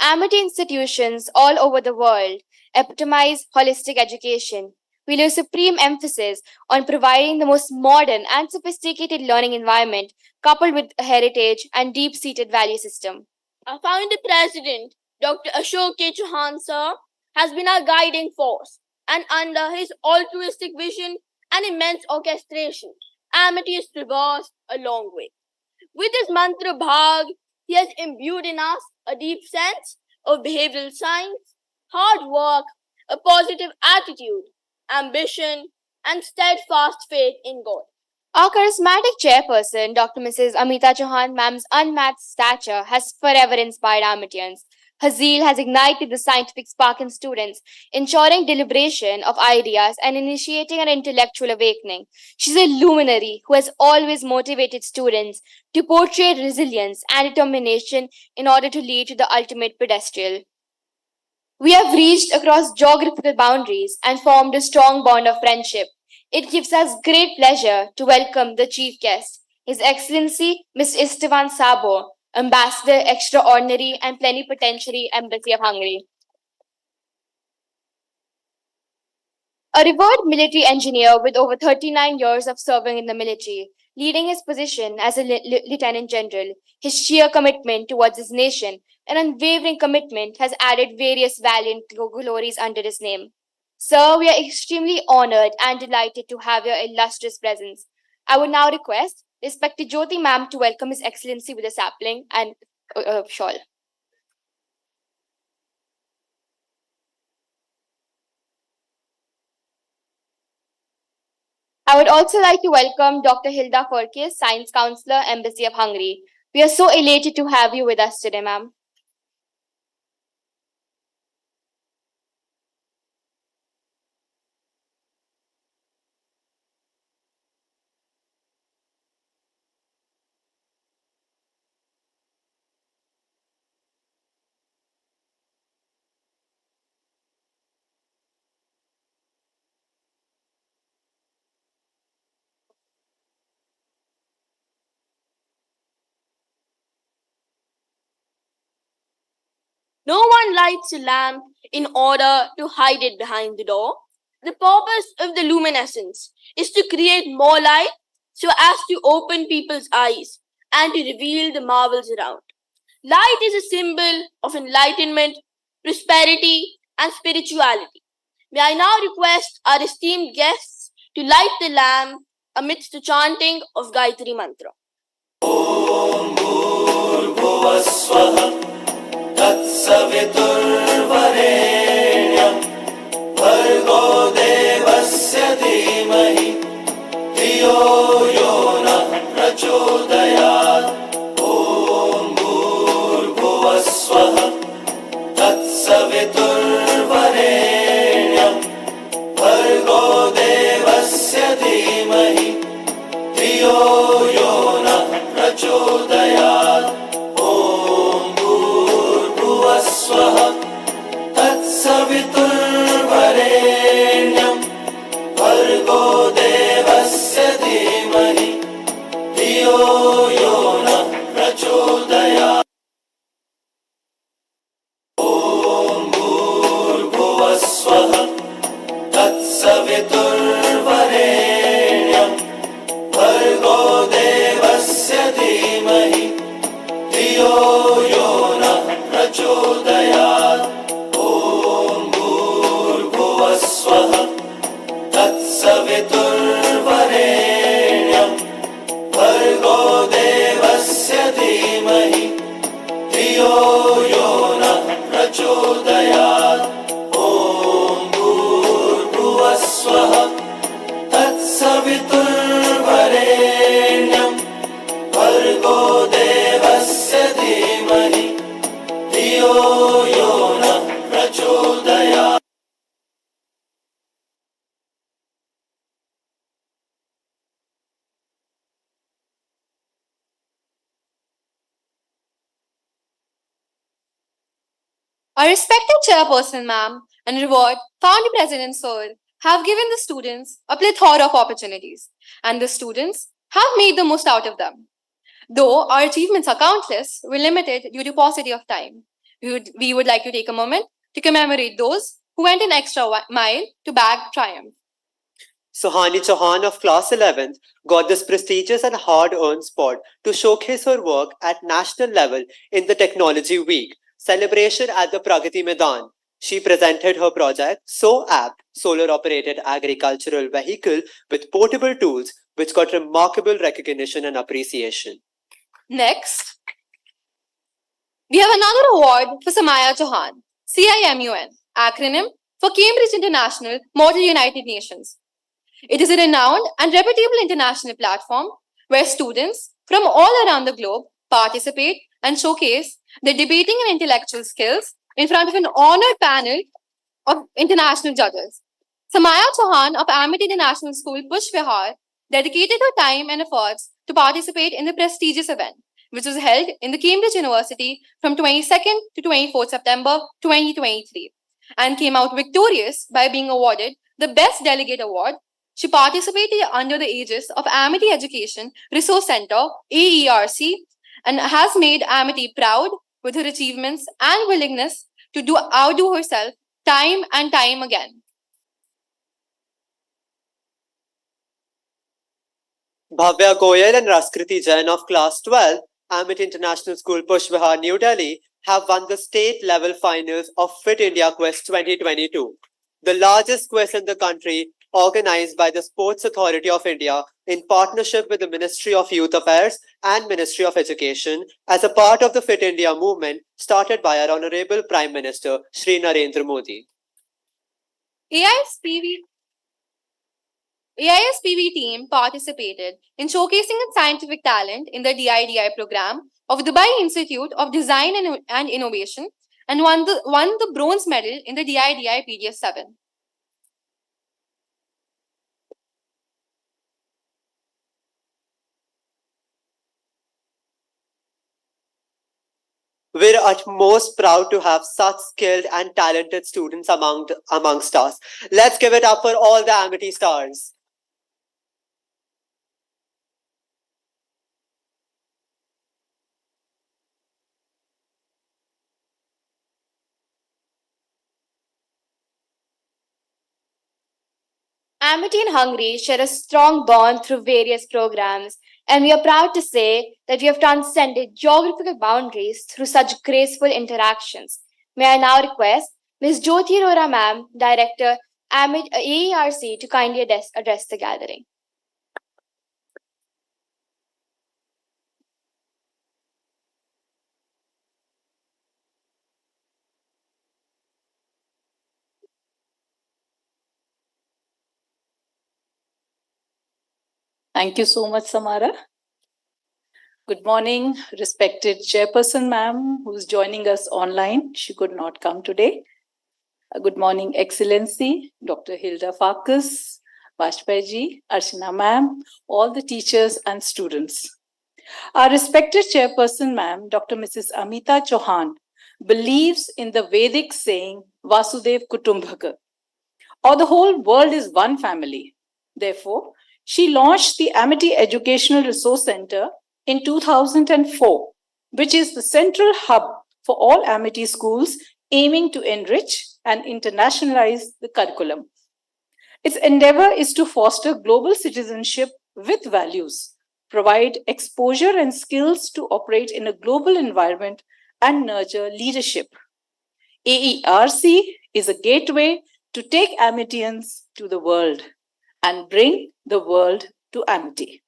Amity institutions all over the world epitomize holistic education. We lay supreme emphasis on providing the most modern and sophisticated learning environment coupled with a heritage and deep seated value system. Our founder president, Dr. Ashok K. Chauhan sir, has been our guiding force, and under his altruistic vision and immense orchestration, Amity has traversed a long way. With his mantra Bhag, he has imbued in us a deep sense of behavioral science, hard work, a positive attitude, ambition, and steadfast faith in God. Our charismatic chairperson, Dr. Mrs. Amita Chauhan, ma'am's unmatched stature has forever inspired Amitians. Her zeal has ignited the scientific spark in students, ensuring deliberation of ideas and initiating an intellectual awakening. She's a luminary who has always motivated students to portray resilience and determination in order to lead to the ultimate pedestal. We have reached across geographical boundaries and formed a strong bond of friendship. It gives us great pleasure to welcome the chief guest, His Excellency Mr. Istvan Szabo, Ambassador Extraordinary and Plenipotentiary Embassy of Hungary. A revered military engineer with over 39 years of serving in the military, leading his position as a lieutenant general, his sheer commitment towards his nation and unwavering commitment has added various valiant glories under his name. Sir, we are extremely honored and delighted to have your illustrious presence. I would now request respected Jyoti ma'am to welcome His Excellency with a sapling and shawl. I would also like to welcome Dr. Hilda Korkis, Science Counselor, Embassy of Hungary. We are so elated to have you with us today, ma'am. No one lights a lamp in order to hide it behind the door. The purpose of the luminescence is to create more light so as to open people's eyes and to reveal the marvels around. Light is a symbol of enlightenment, prosperity, and spirituality. May I now request our esteemed guests to light the lamp amidst the chanting of Gayatri Mantra. तत्सवितुर्वरेण्यं भर्गो देवस्य धीमहि धियो यो नः प्रचोदयात् ॐ भूर्भुवः स्वः तत्सवितुर्वरेण्यं भर्गो देवस्य धीमहि धियो यो नः प्रचोदयात् स्वः तत्सवितुर्वरेण्यं भर्गो देवस्य धीमहि धियो यो नः प्रचोदयात् ॐ भूर्भुवः स्वः तत्सवितुर्वरेण्यं भर्गो देवस्य धीमहि धियो यो नः प्रचोदयात् ॐ भूर्भुवः स्वः तत्सवितुर्वरेण्यं भर्गो देवस्य धीमहि धियो यो नः प्रचोदयात् ॐ भूर्भुवः स्वः तत्सवितुर्वरेण्यं भर्गो देवस्य धीमहि धियो यो नः प्रचोदयात् Our respected chairperson, ma'am, and revered founding president, sir, have given the students a plethora of opportunities, and the students have made the most out of them. Though our achievements are countless, we're limited due to paucity of time. we would like to take a moment to commemorate those who went an extra mile to bag triumph. Suhani Chauhan of class 11th got this prestigious and hard-earned spot to showcase her work at national level in the Technology Week celebration at the Pragati Maidan. She presented her project So Apt, solar-operated agricultural vehicle with portable tools, which got remarkable recognition and appreciation. Next, we have another award for Samaya Chauhan, CIMUN, acronym for Cambridge International Model United Nations. It is a renowned and reputable international platform where students from all around the globe participate and showcase their debating and intellectual skills in front of an honored panel of international judges. Samaya Chauhan of Amity International School, Push Vihar, dedicated her time and efforts to participate in the prestigious event, which was held in the Cambridge University from 22nd to 24th September 2023, and came out victorious by being awarded the Best Delegate Award. She participated under the aegis of Amity Education Resource Center, AERC, and has made Amity proud with her achievements and willingness to outdo herself time and time again. Bhavya Goyal and Raskriti Jain of class 12, Amity International School, Push Vihar, New Delhi, have won the state-level finals of Fit India Quest 2022, the largest quest in the country, organized by the Sports Authority of India in partnership with the Ministry of Youth Affairs and Ministry of Education as a part of the Fit India movement started by our Honorable Prime Minister Shri Narendra Modi. AISPV team participated in showcasing its scientific talent in the DIDI program of Dubai Institute of Design and Innovation and won the bronze medal in the DIDI PDF 7. We're at most proud to have such skilled and talented students amongst us. Let's give it up for all the Amity stars. Amity and Hungary share a strong bond through various programs, and we are proud to say that we have transcended geographical boundaries through such graceful interactions. May I now request Ms. Jyoti Arora Ma'am, Director, AERC, to kindly address the gathering. Thank you so much, Samara. Good morning, respected Chairperson Ma'am, who's joining us online. She could not come today. Good morning, Excellency, Dr. Hilda Farkas, Vajpayee, Archana Ma'am, all the teachers and students. Our respected Chairperson Ma'am, Dr. Mrs. Amita Chauhan, believes in the Vedic saying, Vasudev Kutumbhaka, or the whole world is one family. Therefore, she launched the Amity Educational Resource Center in 2004, which is the central hub for all Amity schools aiming to enrich and internationalize the curriculum. Its endeavor is to foster global citizenship with values, provide exposure and skills to operate in a global environment, and nurture leadership. AERC is a gateway to take Amitians to the world and bring the world to Amity.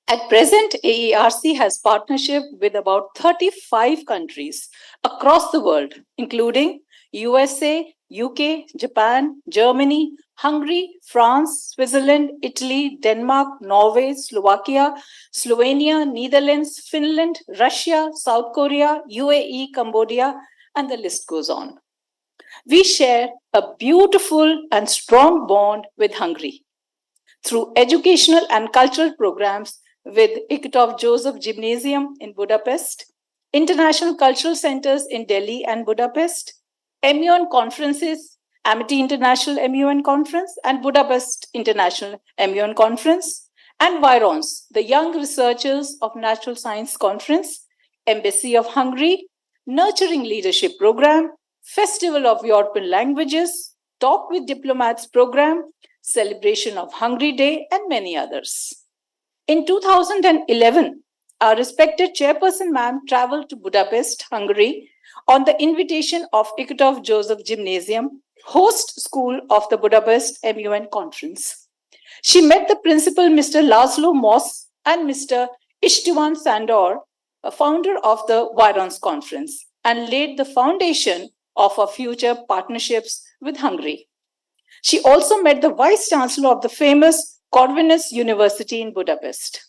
At present, AERC has partnership with about 35 countries across the world, including USA, UK, Japan, Germany, Hungary, France, Switzerland, Italy, Denmark, Norway, Slovakia, Slovenia, Netherlands, Finland, Russia, South Korea, UAE, Cambodia, and the list goes on. We share a beautiful and strong bond with Hungary through educational and cultural programs with Ikitov Joseph Gymnasium in Budapest, International Cultural Centers in Delhi and Budapest, MUN conferences, Amity International MUN Conference and Budapest International MUN Conference, and Virons, the Young Researchers of Natural Science Conference, Embassy of Hungary, Nurturing Leadership Program, Festival of European Languages, Talk with Diplomats Program, Celebration of Hungry Day, and many others. In 2011, our respected chairperson ma'am traveled to Budapest, Hungary, on the invitation of Ikotov Joseph Gymnasium, host school of the Budapest MUN conference. She met the principal, Mr. Laszlo Moss, and Mr. Istvan Sandor, a founder of the Virons conference, and laid the foundation of our future partnerships with Hungary. She also met the vice chancellor of the famous Corvinus University in Budapest.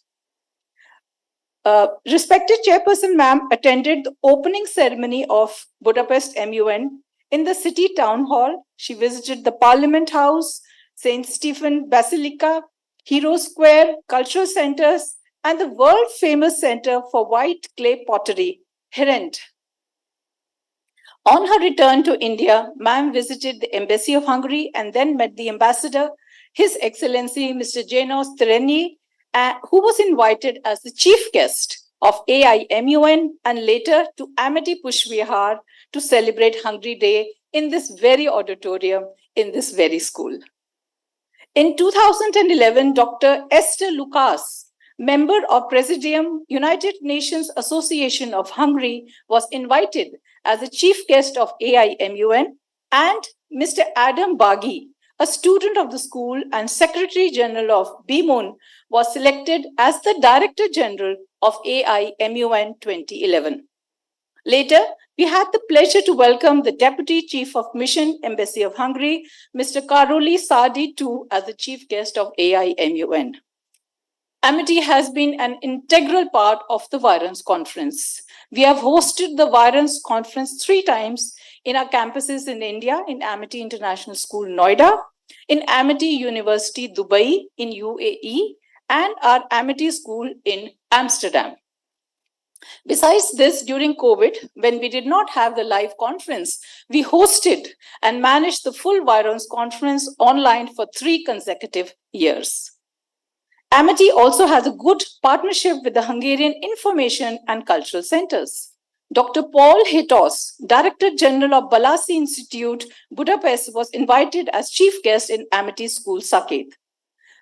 Respected chairperson ma'am attended the opening ceremony of Budapest MUN in the city town hall. She visited the Parliament House, St. Stephen Basilica, Hero Square, cultural centers, and the world famous center for white clay pottery, Herent. On her return to India, ma'am visited the Embassy of Hungary and then met the ambassador, His Excellency Mr. Janos Tereni, who was invited as the chief guest of AIMUN and later to Amity Pushvihar to celebrate Hungry Day in this very auditorium, in this very school. In 2011, Dr. Esther Lucas, member of Presidium, United Nations Association of Hungary, was invited as the chief guest of AIMUN, and Mr. Adam Bagi, a student of the school and Secretary General of BMUN, was selected as the Director General of AIMUN 2011. Later, we had the pleasure to welcome the Deputy Chief of Mission, Embassy of Hungary, Mr. Karoli Sadi too, as the chief guest of AIMUN. Amity has been an integral part of the Virons Conference. We have hosted the Virons Conference 3 times in our campuses in India, in Amity International School, Noida, in Amity University, Dubai, in UAE, and our Amity School in Amsterdam. Besides this, during COVID, when we did not have the live conference, we hosted and managed the full Virons Conference online for 3 consecutive years. Amity also has a good partnership with the Hungarian Information and Cultural Centers. Dr. Paul Hitos, Director General of Balasi Institute, Budapest, was invited as chief guest in Amity School, Saket.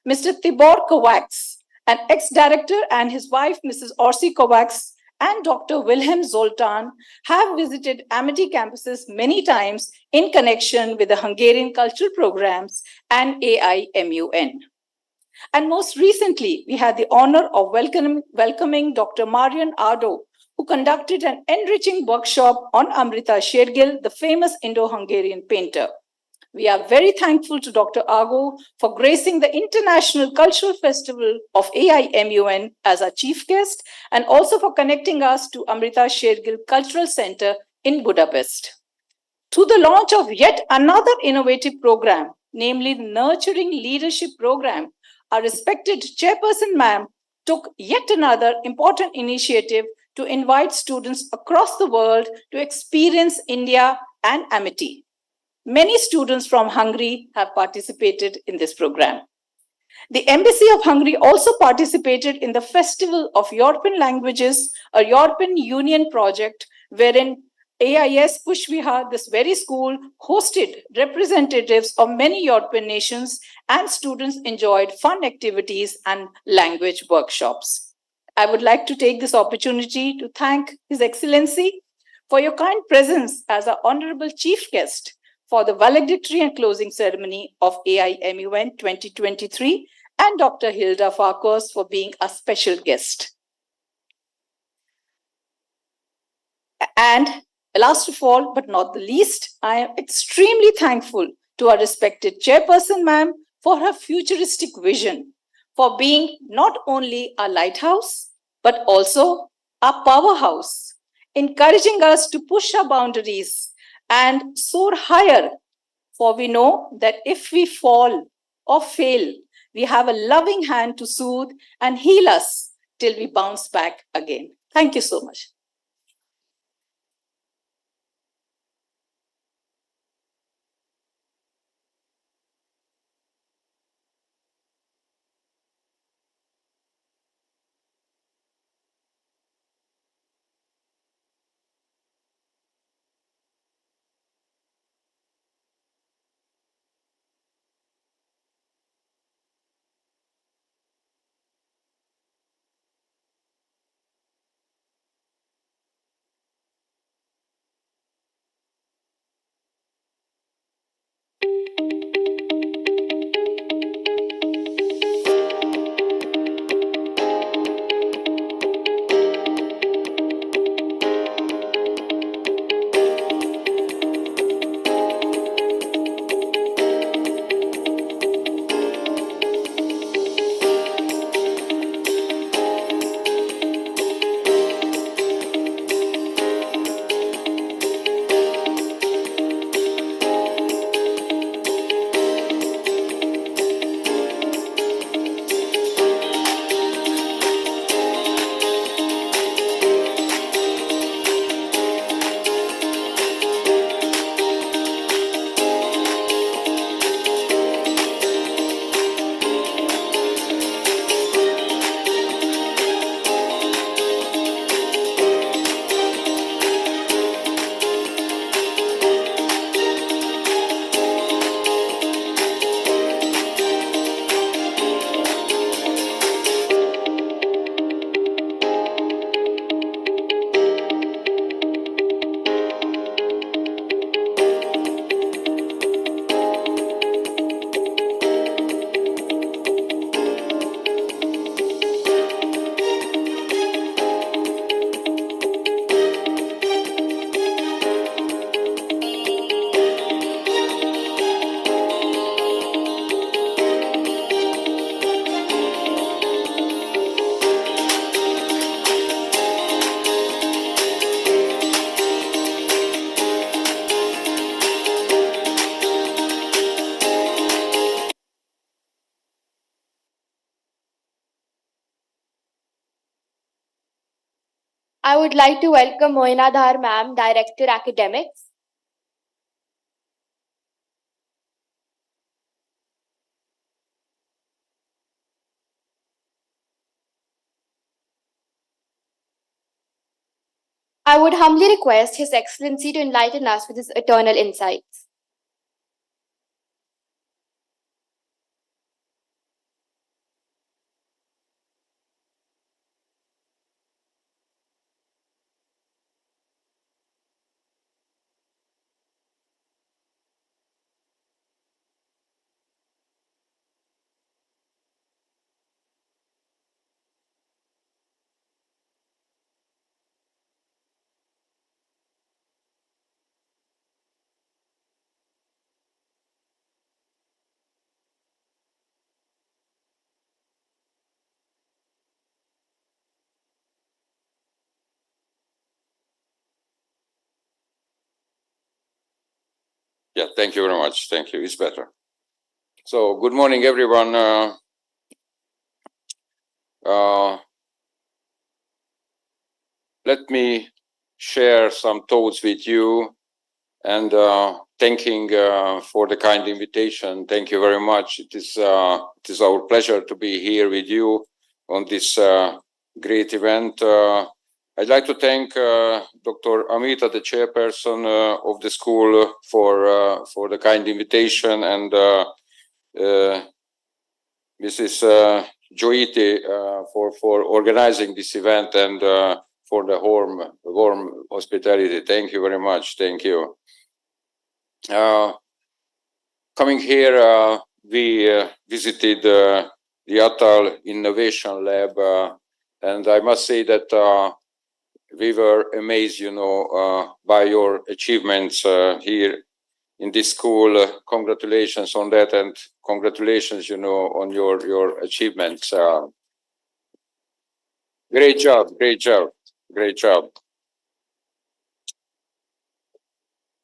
Mr. Tibor Kovacs, an ex-director, and his wife, Mrs. Orsi Kovacs, and Dr. Wilhelm Zoltan have visited Amity campuses many times in connection with the Hungarian cultural programs and AIMUN. And most recently, we had the honor of welcoming Dr. Marian Ado, who conducted an enriching workshop on Amrita Shergill, the famous Indo-Hungarian painter. We are very thankful to Dr. Ago for gracing the International Cultural Festival of AIMUN as our chief guest, and also for connecting us to Amrita Shergill Cultural Center in Budapest. To the launch of yet another innovative program, namely the Nurturing Leadership Program, our respected chairperson, ma'am, took yet another important initiative to invite students across the world to experience India and Amity. Many students from Hungary have participated in this program. The Embassy of Hungary also participated in the Festival of European Languages, a European Union project wherein AIS Pushvihar, this very school, hosted representatives of many European nations, and students enjoyed fun activities and language workshops. I would like to take this opportunity to thank His Excellency for your kind presence as our honorable chief guest for the valedictory and closing ceremony of AIMUN 2023, and Dr. Hilda Farkas for being a special guest. And last of all, but not the least, I am extremely thankful to our respected chairperson, ma'am, for her futuristic vision, for being not only a lighthouse, but also a powerhouse, encouraging us to push our boundaries and soar higher. For we know that if we fall or fail, we have a loving hand to soothe and heal us till we bounce back again. Thank you so much. I would like to welcome Moina Dhar ma'am, Director Academics. I would humbly request His Excellency to enlighten us with his eternal insights. Yeah, thank you very much. Thank you. It's better. So, good morning, everyone. Let me share some thoughts with you and thanking for the kind invitation. Thank you very much. It is our pleasure to be here with you on this great event. I'd like to thank Dr. Amita, the chairperson of the school, for the kind invitation, and Mrs. Joiti for organizing this event, and for the warm hospitality. Thank you very much. Thank you. Coming here, we visited the Atal Innovation Lab, and I must say that we were amazed, by your achievements here in this school. Congratulations on that, and congratulations, on your achievements. Great job, great job, great job.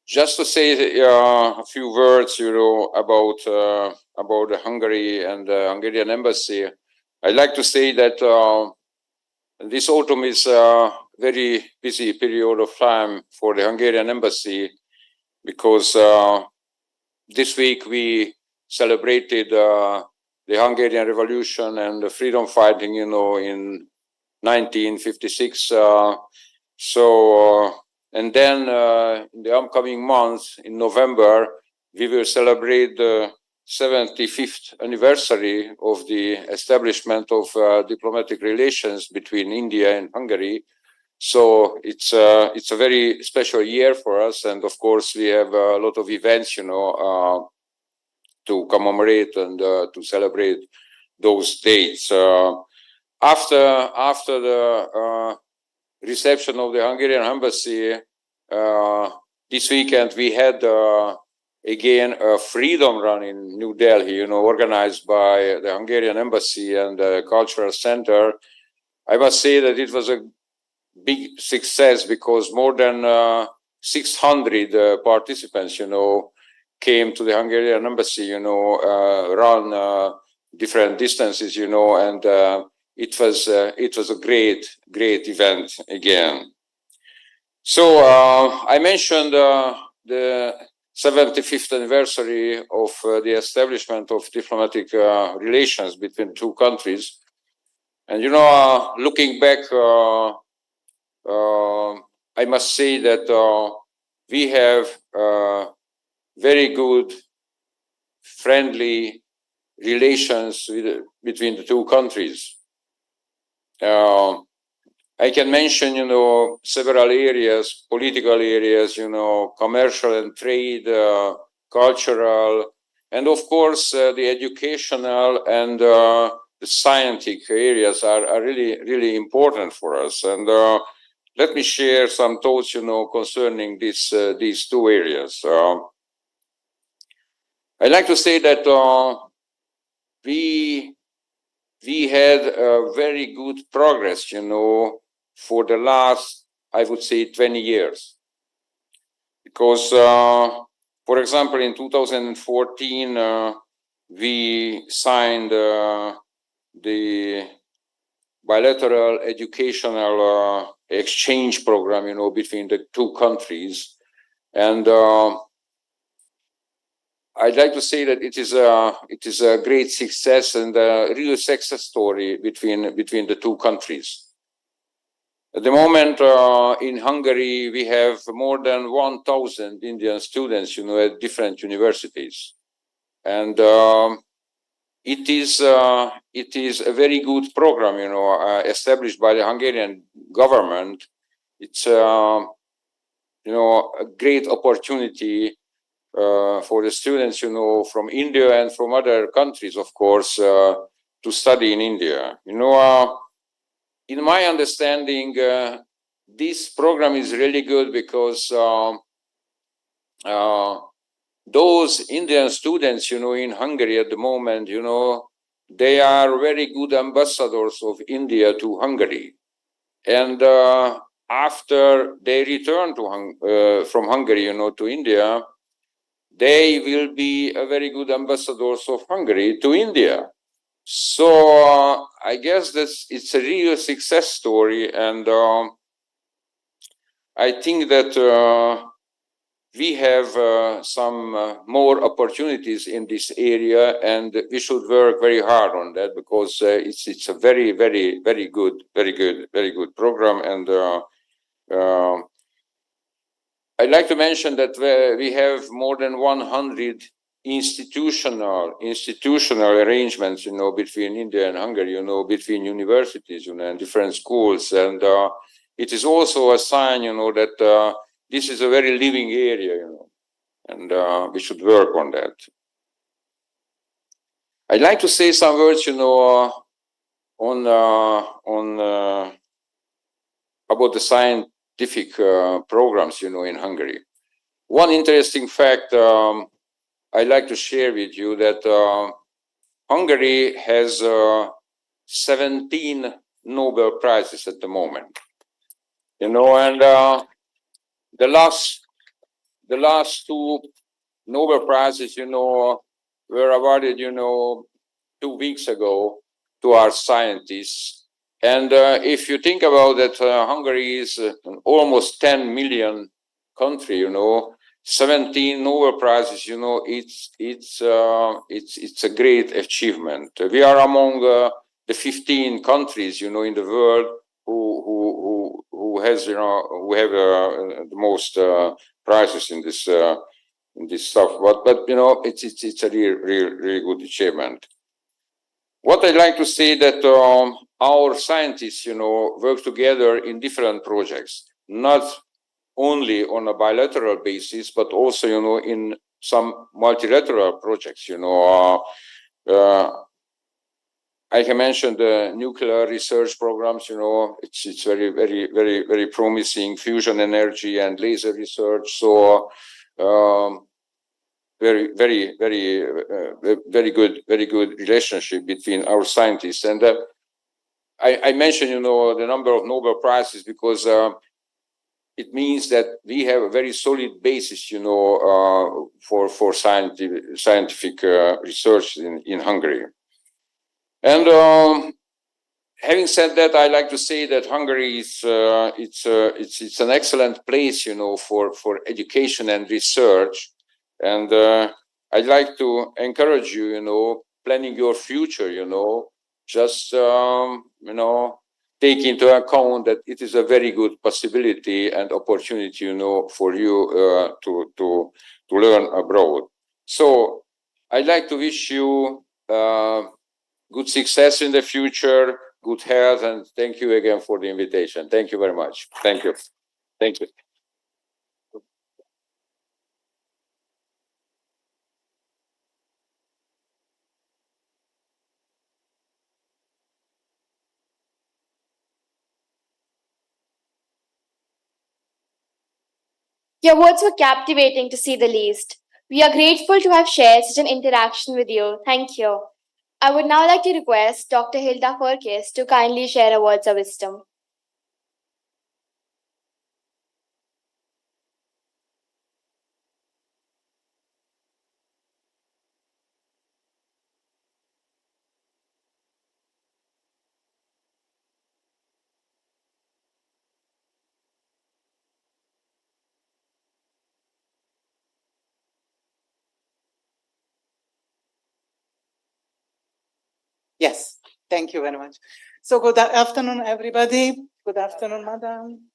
Just to say a few words, about Hungary and the Hungarian embassy. I'd like to say that this autumn is a very busy period of time for the Hungarian embassy, because this week we celebrated the Hungarian Revolution and the freedom fighting, in 1956. And then in the upcoming months, in November, we will celebrate the 75th anniversary of the establishment of diplomatic relations between India and Hungary. So it's a very special year for us, and of course we have a lot of events, to commemorate and to celebrate those dates. After the reception of the Hungarian embassy this weekend, we had again a freedom run in New Delhi, organized by the Hungarian embassy and the cultural center. I must say that it was a big success, because more than 600 participants, came to the Hungarian embassy, run different distances, and it was a great event again. So I mentioned the 75th anniversary of the establishment of diplomatic relations between two countries, and looking back, I must say that we have very good, friendly relations between the two countries. I can mention, several areas, political areas, commercial and trade, cultural, and of course the educational and the scientific areas are really important for us. And let me share some thoughts, concerning these two areas. I'd like to say that we had very good progress, for the last, I would say, 20 years. Because, for example, in 2014, we signed the bilateral educational exchange program, between the two countries. And I'd like to say that it is a great success and a real success story between the two countries. At the moment, in Hungary, we have more than 1,000 Indian students, at different universities, and it is a very good program, established by the Hungarian government. It's a great opportunity for the students, from India and from other countries, of course, to study in India. In my understanding, this program is really good because those Indian students, in Hungary at the moment, they are very good ambassadors of India to Hungary. And after they return from Hungary, to India, they will be a very good ambassadors of Hungary to India. So I guess it's a real success story, and I think that we have some more opportunities in this area, and we should work very hard on that, because it's a very good program. And I'd like to mention that we have more than 100 institutional arrangements, between India and Hungary, between universities, and different schools. And it is also a sign, that this is a very living area, and we should work on that. I'd like to say some words, on about the scientific programs, in Hungary. One interesting fact I'd like to share with you, that Hungary has 17 Nobel Prizes at the moment, and the last two Nobel Prizes, were awarded, 2 weeks ago to our scientists. And if you think about that, Hungary is an almost 10 million country, 17 Nobel Prizes, it's a great achievement. We are among the 15 countries, in the world who have the most prizes in this stuff. But it's a really good achievement. What I'd like to say that our scientists, work together in different projects, not only on a bilateral basis, but also, in some multilateral projects. I can mention the nuclear research programs. It's very promising. Fusion energy and laser research. So very good relationship between our scientists. And I mentioned, the number of Nobel Prizes, because it means that we have a very solid basis, for scientific research in Hungary. And having said that, I like to say that Hungary is it's an excellent place, for education and research. And I'd like to encourage you, planning your future, just take into account that it is a very good possibility and opportunity, for you to learn abroad. So I'd like to wish you good success in the future, good health, and thank you again for the invitation. Thank you very much. Thank you. Thank you. Your words were captivating, to say the least. We are grateful to have shared such an interaction with you. Thank you. I would now like to request Dr. Hilda Furkes to kindly share her words of wisdom. Yes, thank you very much. So good afternoon, everybody. Good afternoon, madam.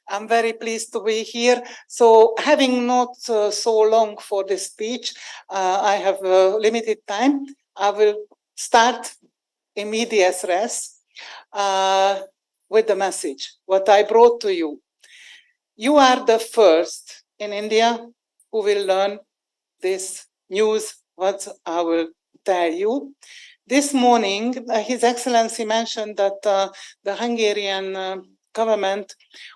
I'm very pleased to be here. So having not so long for this speech, I have limited time. I will start in medias res with the message, what I brought to you. You are the first in India who will learn this news, what I will tell you. This morning, His Excellency mentioned that the Hungarian government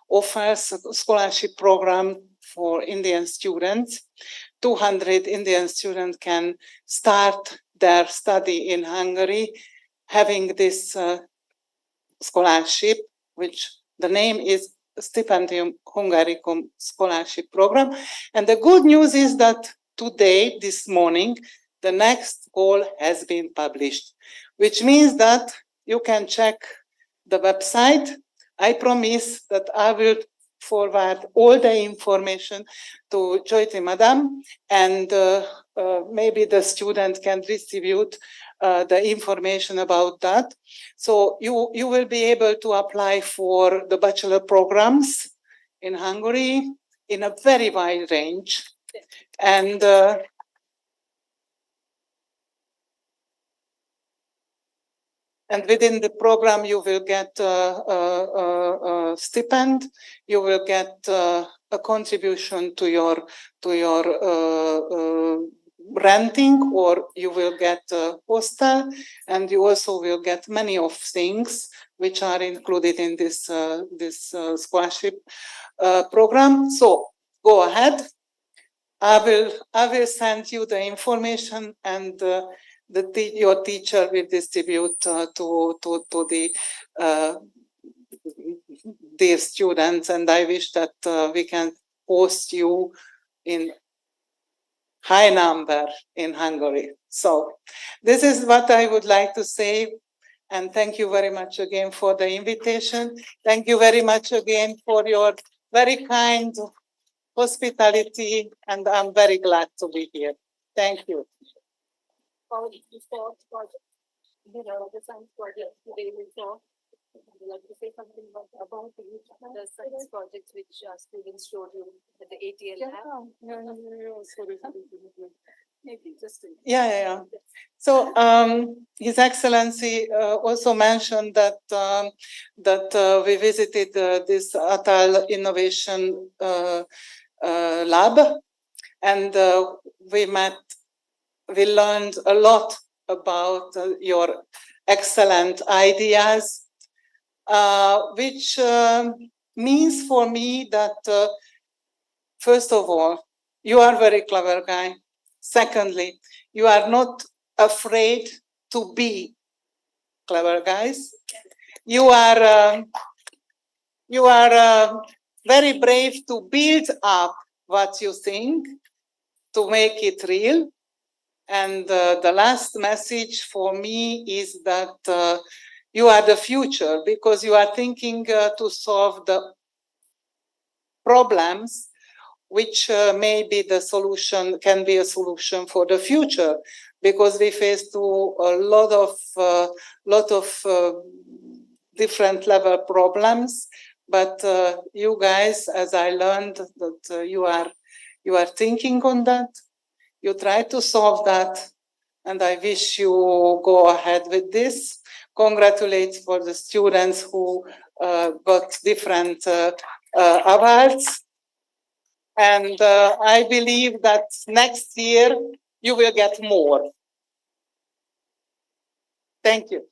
offers a scholarship program for Indian students. 200 Indian students can start their study in Hungary having this scholarship, which the name is Stipendium Hungaricum Scholarship Program. And the good news is that today, this morning, the next call has been published, which means that you can check the website. I promise that I will forward all the information to Jyoti Madam, and maybe the student can distribute the information about that. So you will be able to apply for the bachelor programs in Hungary in a very wide range. And within the program, you will get a stipend, you will get a contribution to your renting, or you will get a hostel, and you also will get many of things which are included in this scholarship program. So go ahead. I will send you the information, and your teacher will distribute to the dear students, and I wish that we can host you in high number in Hungary. So this is what I would like to say, and thank you very much again for the invitation. Thank you very much again for your very kind hospitality, and I'm very glad to be here. Thank you. The science project today we saw. Would you like to say something about the science projects which students showed you at the ATL app? Maybe just Yeah. So His Excellency also mentioned that we visited this Atal Innovation Lab, and we learned a lot about your excellent ideas, which means for me that first of all, you are a very clever guy. Secondly, you are not afraid to be clever guys. You are very brave to build up what you think, to make it real. And the last message for me is that you are the future, because you are thinking to solve the problems which maybe the solution can be a solution for the future, because we face to a lot of different level problems. But you guys, as I learned, that you are thinking on that. You try to solve that, and I wish you go ahead with this. Congratulate for the students who got different awards. And I believe that next year you will get more. Thank you.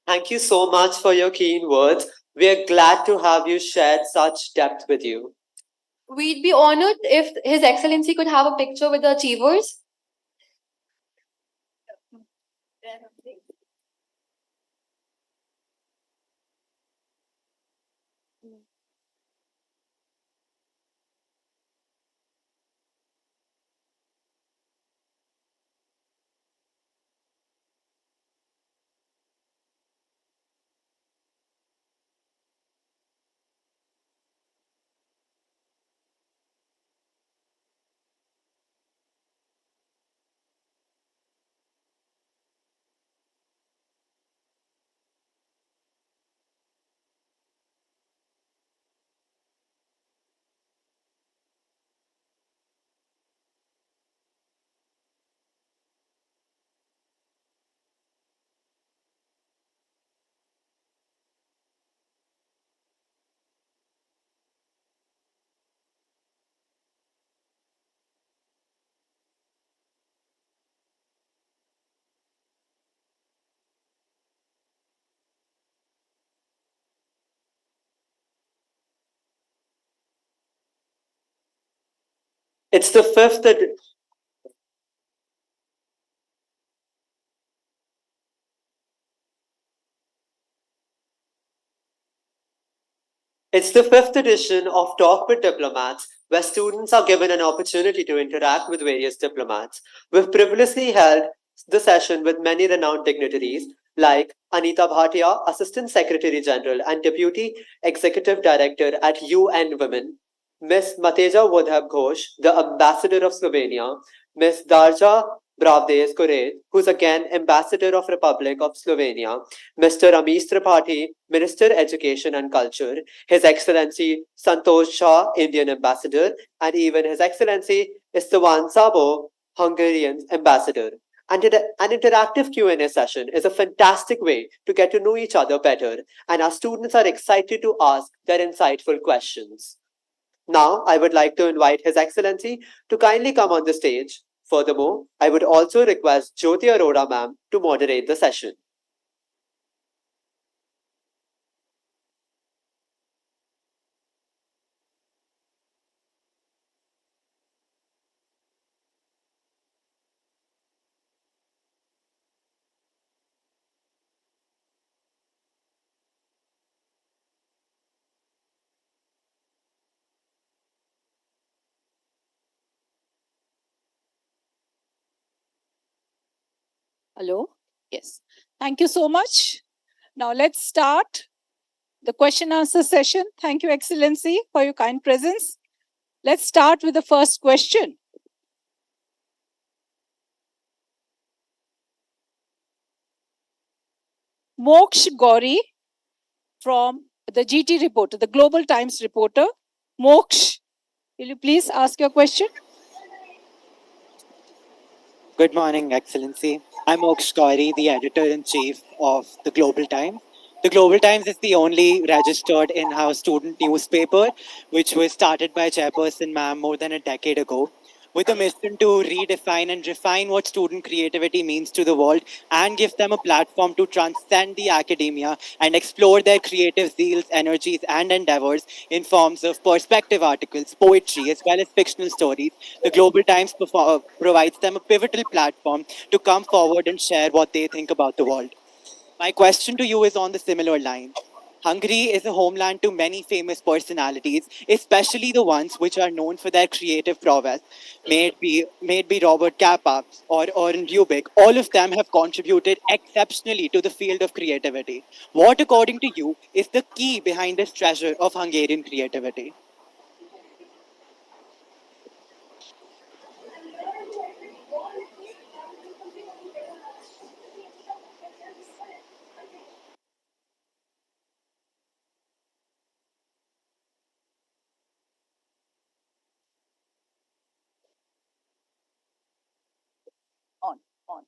Thank you so much for your keen words. We are glad to have you shared such depth with you. We'd be honored if His Excellency could have a picture with the achievers. It's the fifth ed- It's the fifth edition of Talk with Diplomats, where students are given an opportunity to interact with various diplomats. We've previously held the session with many renowned dignitaries like Anita Bhatia, Assistant Secretary General and Deputy Executive Director at UN Women, Ms. Mateja Vodhab Ghosh, the Ambassador of Slovenia, Ms. Darja Bravdes Kuret, who's again Ambassador of Republic of Slovenia, Mr. Amish Tripathi, Minister Education and Culture, His Excellency Santosh Shah, Indian Ambassador, and even His Excellency Istvan Szabo, Hungarian Ambassador. And an interactive Q&A session is a fantastic way to get to know each other better, and our students are excited to ask their insightful questions. Now, I would like to invite His Excellency to kindly come on the stage. Furthermore, I would also request Jyoti Arora ma'am to moderate the session. Hello? Yes. Thank you so much. Now let's start the question answer session. Thank you, Excellency, for your kind presence. Let's start with the first question. Moksh Gauri from the GT reporter, the Global Times reporter. Moksh, will you please ask your question? Good morning, Excellency. I'm Moksh Gauri, the editor-in-chief of the Global Times. The Global Times is the only registered in-house student newspaper, which was started by Chairperson Ma'am more than a decade ago, with a mission to redefine and refine what student creativity means to the world and give them a platform to transcend the academia and explore their creative zeals, energies, and endeavors in forms of perspective articles, poetry, as well as fictional stories. The Global Times provides them a pivotal platform to come forward and share what they think about the world. My question to you is on the similar line. Hungary is a homeland to many famous personalities, especially the ones which are known for their creative prowess. May it be Robert Capa or Oren Rubik, all of them have contributed exceptionally to the field of creativity. What, according to you, is the key behind this treasure of Hungarian creativity? On.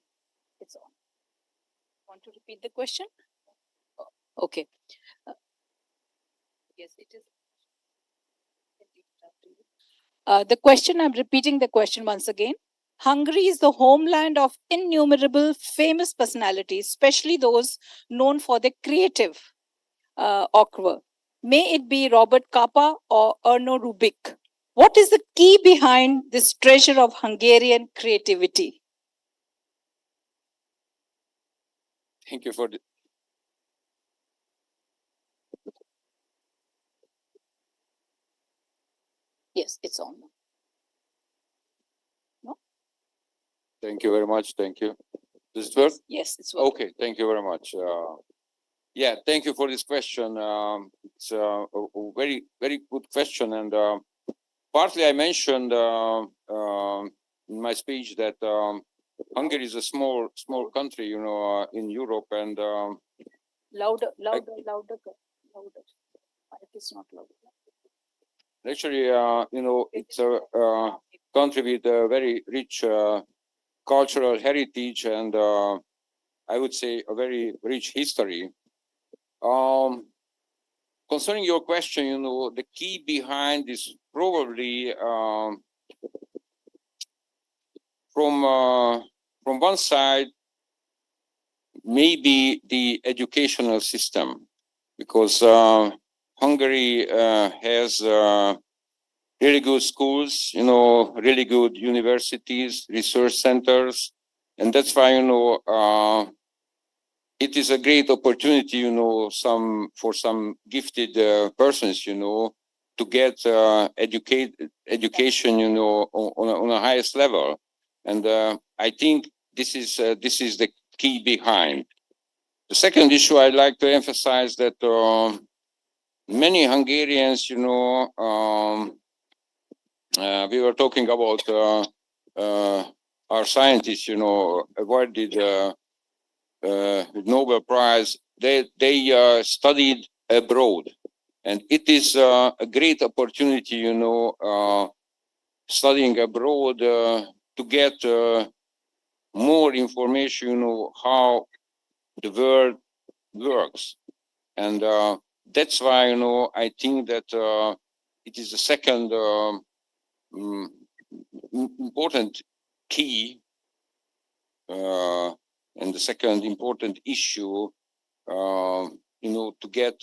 It's on. Want to repeat the question? Okay. Yes, it is. The question, I'm repeating the question once again. Hungary is the homeland of innumerable famous personalities, especially those known for their creative oeuvre. May it be Robert Capa or Erno Rubik. What is the key behind this treasure of Hungarian creativity? Thank you for the, Yes, it's on. thank you very much. Thank you. Does it work? Yes, it's working. Okay, thank you very much. Yeah, thank you for this question. It's a very, very good question. And partly I mentioned in my speech that Hungary is a small country, in Europe. And Louder. It is not loud. actually, it's a country with a very rich cultural heritage and I would say a very rich history. Concerning your question, the key behind is probably from one side, maybe the educational system, because Hungary has really good schools, really good universities, research centers. And that's why, it is a great opportunity, for some gifted persons, to get education, on a highest level. And I think this is the key behind. The second issue I'd like to emphasize that many Hungarians, we were talking about our scientists, awarded Nobel Prize. They studied abroad, and it is a great opportunity, studying abroad to get more information, how the world works, and that's why I think that it is the second important key and the second important issue, to get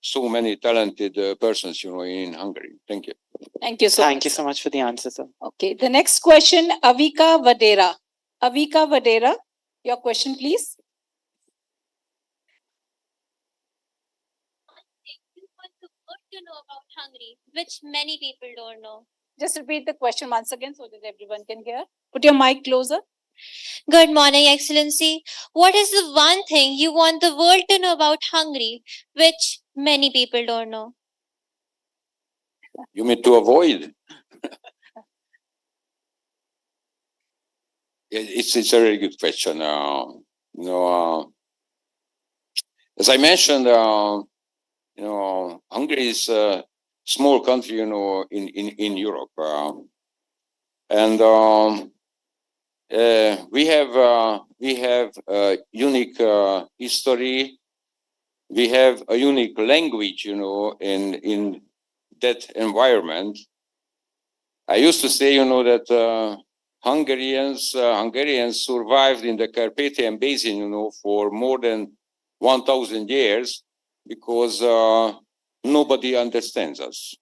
so many talented persons, in Hungary. Thank you. Thank you so Thank much. you so much for the answer, sir. Okay, the next question, Avika Vadera. Avika Vadera, your question, please. You want the world to know about Hungary, which many people don't know. Just repeat the question once again so that everyone can hear. Put your mic closer. Good morning, Excellency. What is the one thing you want the world to know about Hungary, which many people don't know? You mean to avoid? It's a very good question. As I mentioned, Hungary is a small country, in Europe, and we have a unique history. We have a unique language, in that environment. I used to say, that Hungarians survived in the Carpathian Basin, for more than 1,000 years because nobody understands us.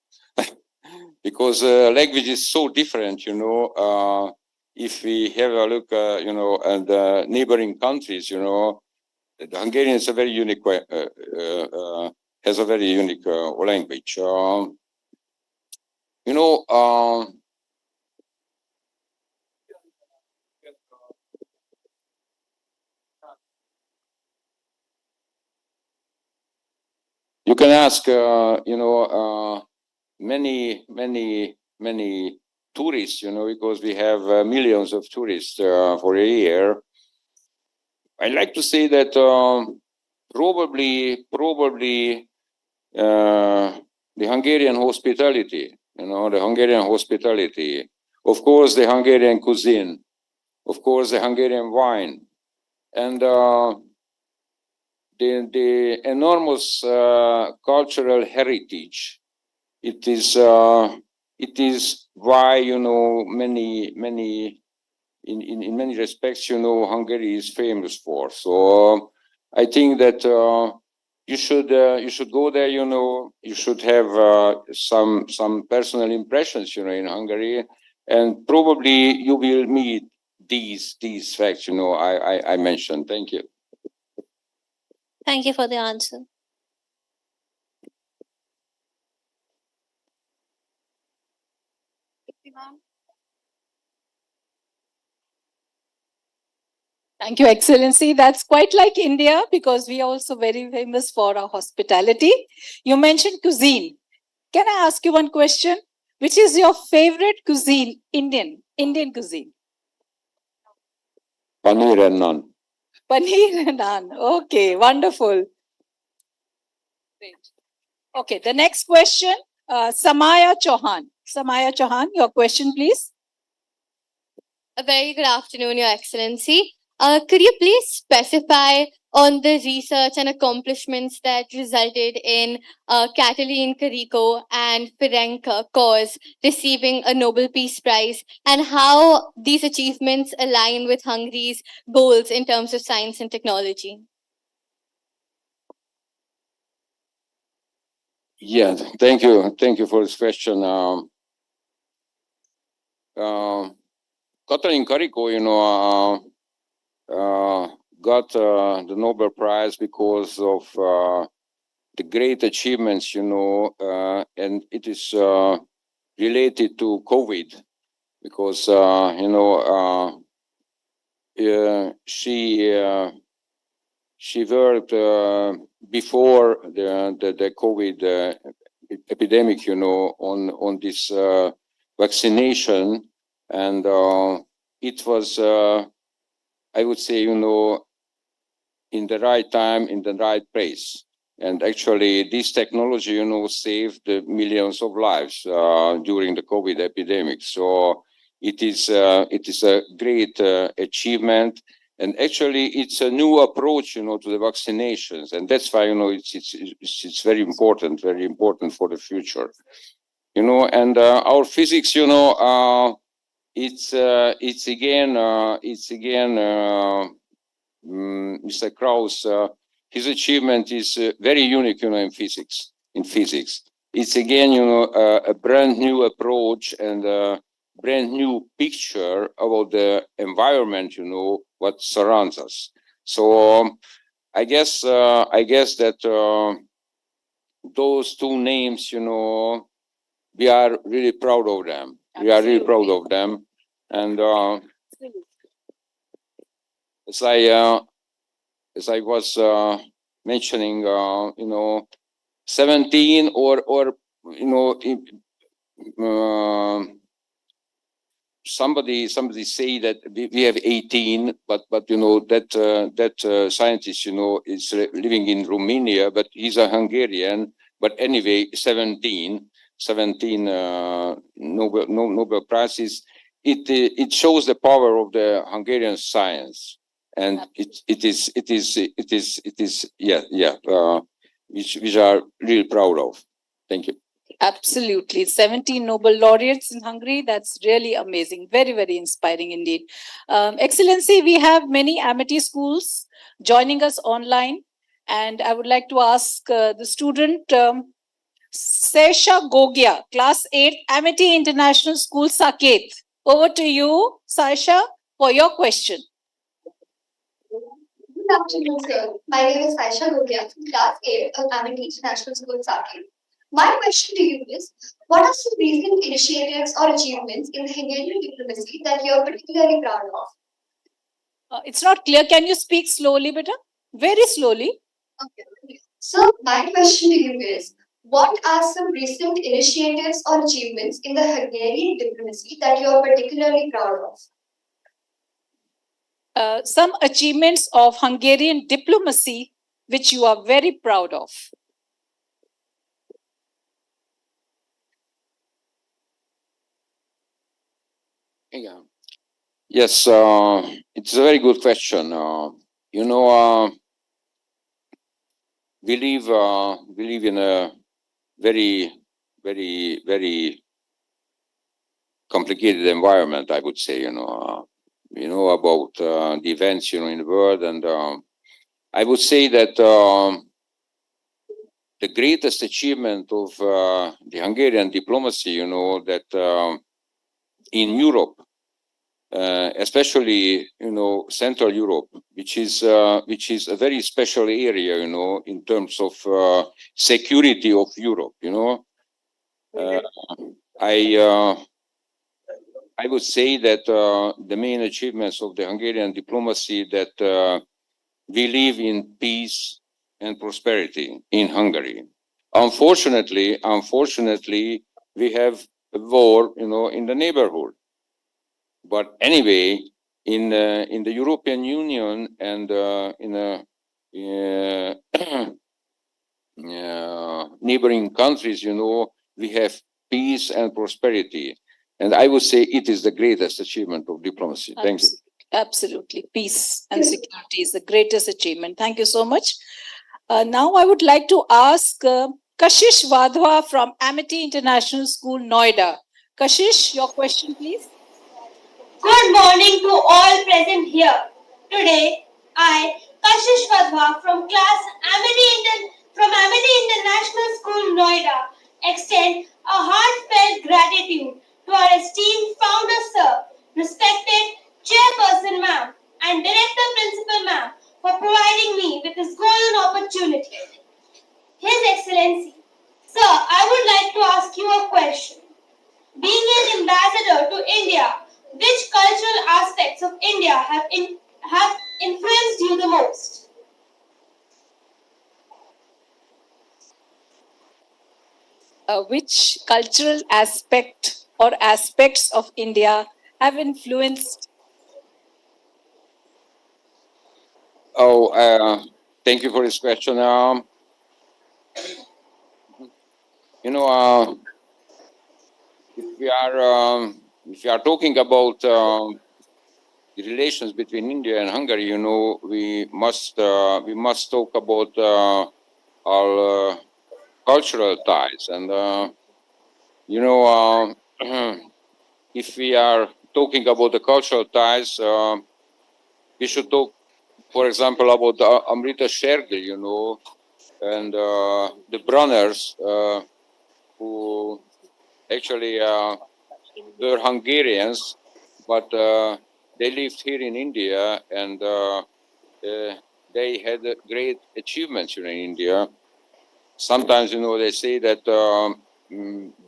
Because language is so different, if we have a look, at the neighboring countries, the Hungarian is a very unique, has a very unique language. You can ask, many tourists, because we have millions of tourists for a year. I like to say that probably the Hungarian hospitality, the Hungarian hospitality, of course, the Hungarian cuisine, of course, the Hungarian wine, and the enormous cultural heritage. It is why, many in many respects, Hungary is famous for. So I think that you should go there. You should have some personal impressions, in Hungary, and probably you will meet these facts, I mentioned. Thank you. Thank you for the answer. Thank you, Excellency. That's quite like India because we are also very famous for our hospitality. You mentioned cuisine. Can I ask you one question? Which is your favorite cuisine, Indian cuisine? Paneer and naan. Paneer and naan. Okay, wonderful. Great. Okay, the next question, Samaya Chauhan. Samaya Chauhan, your question, please. A very good afternoon, Your Excellency. Could you please specify on the research and accomplishments that resulted in Katalin Kariko and Ferenc Kos receiving a Nobel Peace Prize, and how these achievements align with Hungary's goals in terms of science and technology? Yeah, thank you. Thank you for this question. Katalin Kariko, got the Nobel Prize because of the great achievements, and it is related to COVID because, she worked before the COVID epidemic, on this vaccination, and it was, I would say, in the right time, in the right place. And actually, this technology, saved millions of lives during the COVID epidemic. So it is a great achievement. And actually, it's a new approach, to the vaccinations, and that's why it's very important for the future. And our physics, it's again Mr. Krauss. His achievement is very unique, in physics. It's again, a brand new approach and a brand new picture about the environment, what surrounds us. So I guess that those two names, we are really proud of them. We are really proud of them, and as I was mentioning, 17 or somebody say that we have 18, but that scientist, is living in Romania, but he's a Hungarian. But anyway, 17 Nobel Prizes. It shows the power of the Hungarian science, and it is which are really proud of. Thank you. Absolutely. 17 Nobel laureates in Hungary. That's really amazing. Very, very inspiring indeed. Excellency, we have many Amity schools joining us online. And I would like to ask the student, Sesha Gogia, Class 8, Amity International School, Saket. Over to you, Sasha, for your question. Good afternoon, sir. My name is Aisha Gogia from Class 8 of Amity International School, Saket. My question to you is, what are some recent initiatives or achievements in the Hungarian diplomacy that you are particularly proud of? It's not clear. Can you speak slowly, beta? Very slowly. Okay. So, my question to you is, what are some recent initiatives or achievements in the Hungarian diplomacy that you are particularly proud of? Some achievements of Hungarian diplomacy which you are very proud of. Yeah. Yes, it's a very good question. We live in a very, very, very complicated environment, I would say. About the events, in the world, and I would say that the greatest achievement of the Hungarian diplomacy, that in Europe, especially Central Europe, which is a very special area, in terms of security of Europe. I would say that the main achievements of the Hungarian diplomacy that we live in peace and prosperity in Hungary. Unfortunately, we have a war, in the neighborhood. But anyway, in the European Union and in neighboring countries, we have peace and prosperity. And I would say it is the greatest achievement of diplomacy. Thank you. Absolutely. Peace and security is the greatest achievement. Thank you so much. Now I would like to ask Kashish Wadhwa from Amity International School, Noida. Kashish, your question, please. Good morning to all present here. Today, I, Kashish Wadhwa from Amity International School, Noida, extend a heartfelt gratitude to our esteemed founder, sir, respected chairperson, ma'am, and director principal, ma'am, for providing me with this golden opportunity. His Excellency, sir, I would like to ask you a question. Being an ambassador to India, which cultural aspects of India have influenced you the most? Which cultural aspect or aspects of India have influenced? Thank you for this question. If we are talking about the relations between India and Hungary, we must talk about our cultural ties, and if we are talking about the cultural ties, we should talk, for example, about Amrita Shergill, and the Brunners, who actually were Hungarians, but they lived here in India, and they had great achievements in India. Sometimes, they say that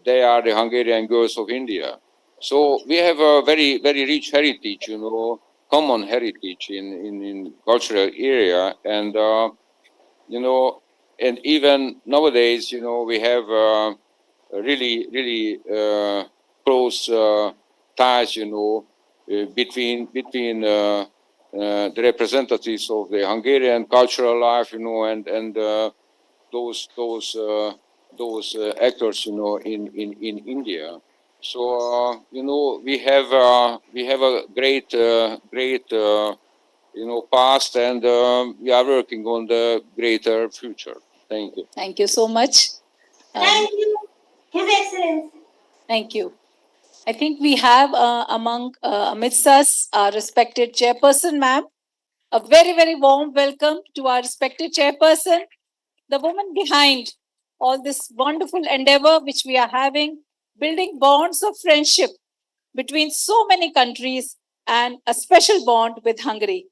they are the Hungarian girls of India. So we have a very, very rich heritage, common heritage in cultural area, and and even nowadays, we have really, really close ties, between the representatives of the Hungarian cultural life, and those actors, in India. So we have a great past, and we are working on the greater future. Thank you. Thank you so much. Thank you, His Excellency. Thank you. I think we have amidst us our respected chairperson, ma'am. A very, very warm welcome to our respected chairperson, the woman behind all this wonderful endeavor which we are having, building bonds of friendship between so many countries and a special bond with Hungary.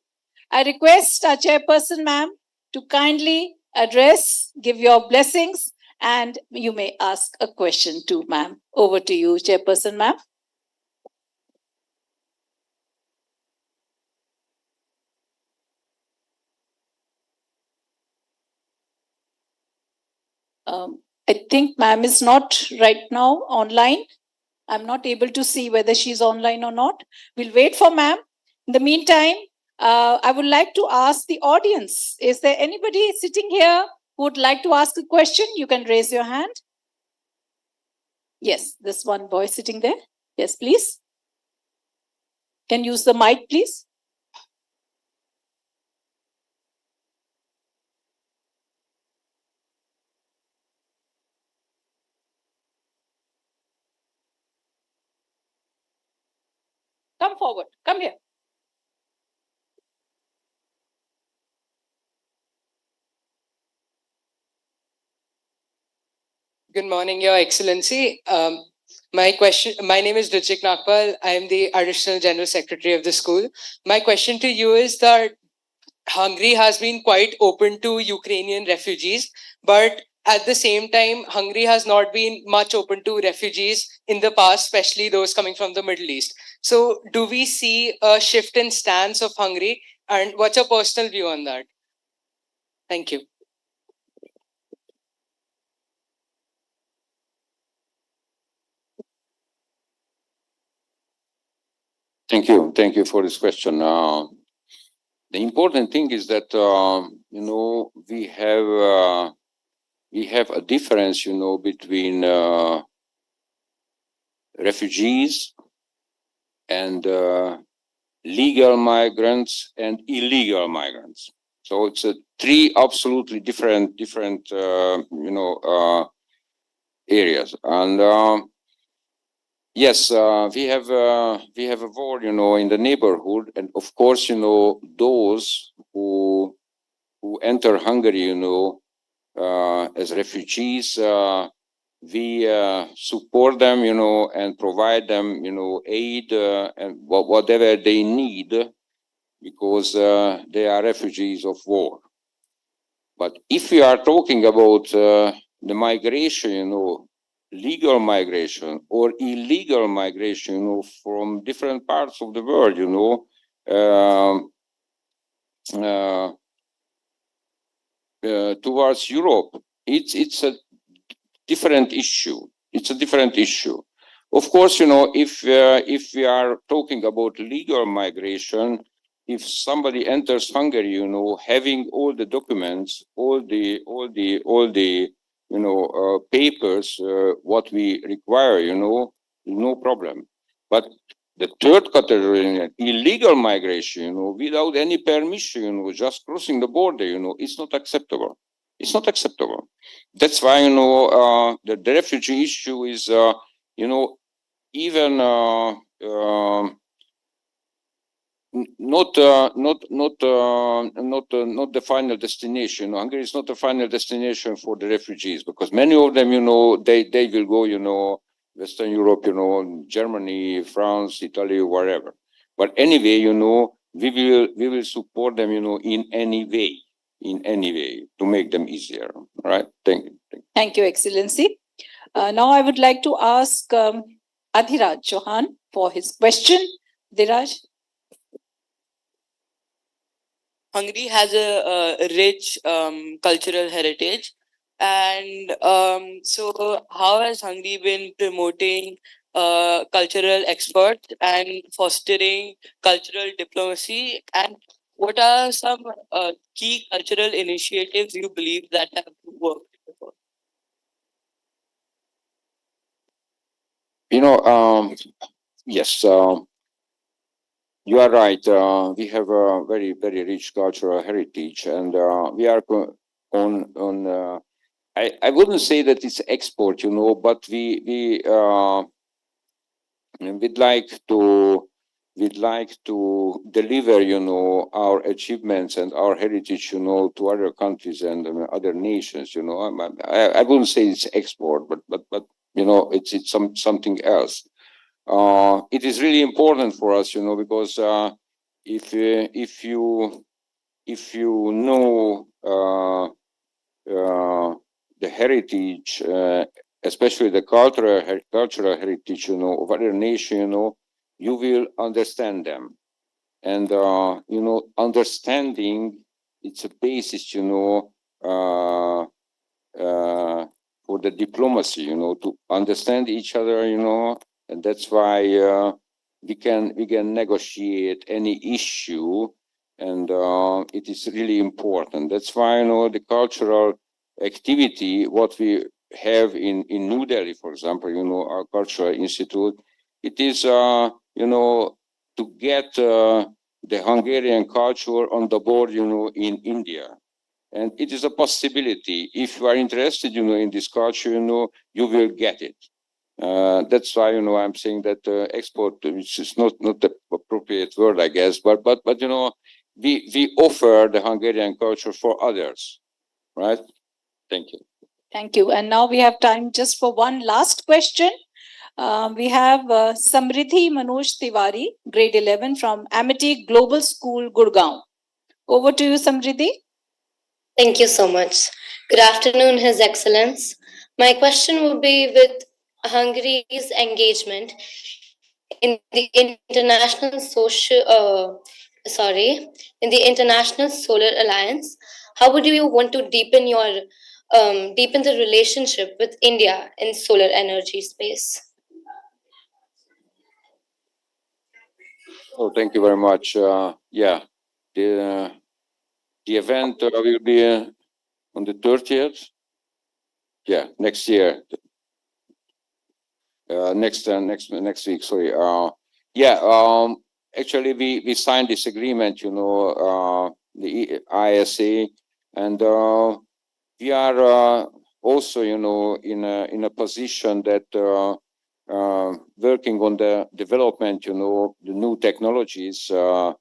I request our chairperson, ma'am, to kindly address, give your blessings, and you may ask a question too, ma'am. Over to you, chairperson, ma'am. I think ma'am is not right now online. I'm not able to see whether she's online or not. We'll wait for ma'am. In the meantime, I would like to ask the audience, is there anybody sitting here who would like to ask a question? You can raise your hand. Yes, this one boy sitting there. Yes, please. Can use the mic, please. Come forward. Come here. Good morning, Your Excellency. My name is Rijik Nagpal. I am the Additional General Secretary of the school. My question to you is that Hungary has been quite open to Ukrainian refugees, but at the same time, Hungary has not been much open to refugees in the past, especially those coming from the Middle East. So do we see a shift in stance of Hungary, and what's your personal view on that? Thank you. Thank you for this question. The important thing is that we have a difference, between refugees and legal migrants and illegal migrants. So it's three absolutely different areas. And yes, we have a war, in the neighborhood, and of course, those who enter Hungary, as refugees. We support them, and provide them, aid and whatever they need, because they are refugees of war. But if we are talking about the migration, legal migration or illegal migration, from different parts of the world, towards Europe, it's a different issue. It's a different issue. Of course, if we are talking about legal migration, if somebody enters Hungary, having all the documents, all the papers, what we require, no problem. But the third category, illegal migration, without any permission, just crossing the border, it's not acceptable. It's not acceptable. That's why, the refugee issue is, even not the final destination. Hungary is not the final destination for the refugees, because many of them, they will go, Western Europe, Germany, France, Italy, wherever. But anyway, we will support them, in any way to make them easier. All right. Thank you. Thank you, Excellency. Now I would like to ask Adhiraj Chauhan for his question. Adhiraj. Hungary has a rich cultural heritage, and so how has Hungary been promoting cultural exports and fostering cultural diplomacy, and what are some key cultural initiatives you believe that have worked before? Yes, you are right. We have a very, very rich cultural heritage, and we are on. I wouldn't say that it's export, but we'd like to deliver, our achievements and our heritage, to other countries and other nations. I wouldn't say it's export, but it's something else. It is really important for us, because if you know the heritage, especially the cultural heritage, of other nation, you will understand them, and understanding, it's a basis, for the diplomacy, to understand each other, and that's why we can negotiate any issue, and it is really important. That's why, the cultural activity, what we have in New Delhi, for example, our cultural institute, it is to get the Hungarian culture on the board, in India. And it is a possibility. If you are interested, in this culture, you will get it. That's why, I'm saying that export, which is not the appropriate word, I guess, but we offer the Hungarian culture for others, right? Thank you. Thank you. And now we have time just for one last question. We have Samriddhi Manoj Tiwari, grade 11 from Amity Global School, Gurgaon. Over to you, Samriddhi. Thank you so much. Good afternoon, His Excellence. My question would be with Hungary's engagement in the international solar alliance. How would you want to deepen the relationship with India in solar energy space? Oh, thank you very much. Yeah, the event will be on the 30th. Yeah, next year. Next week. Sorry. Actually, we signed this agreement. The ISA, and we are also, in a position that working on the development, the new technologies to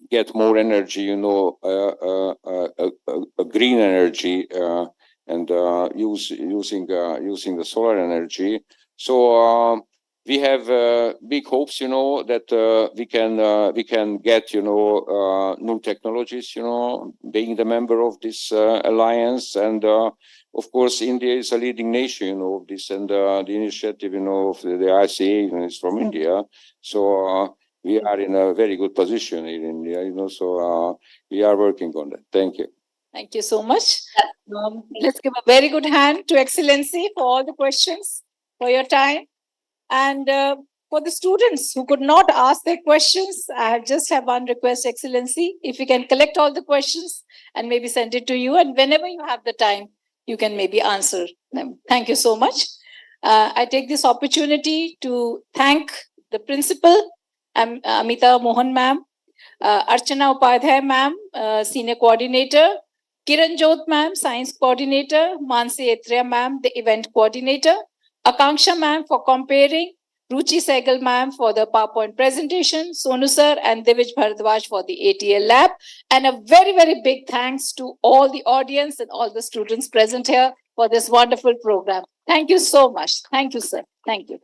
get more energy, a green energy, and using the solar energy. So we have big hopes, that we can get, new technologies, being the member of this alliance. And of course, India is a leading nation, of this, and the initiative, of the ICA is from India. So we are in a very good position in India, so we are working on that. Thank you. Thank you so much. Let's give a very good hand to Excellency for all the questions, for your time. And for the students who could not ask their questions, I just have one request, Excellency. If you can collect all the questions and maybe send it to you, and whenever you have the time, you can maybe answer them. Thank you so much. I take this opportunity to thank the principal, Amita Mohan ma'am, Archana Upadhyay ma'am, senior coordinator, Kiran Jot ma'am, science coordinator, Mansi Etria ma'am, the event coordinator, Akanksha ma'am for comparing, Ruchi Sehgal ma'am for the PowerPoint presentation, Sonu sir and Divij Bharadwaj for the ATL lab, and a very, very big thanks to all the audience and all the students present here for this wonderful program. Thank you so much. Thank you, sir. Thank you.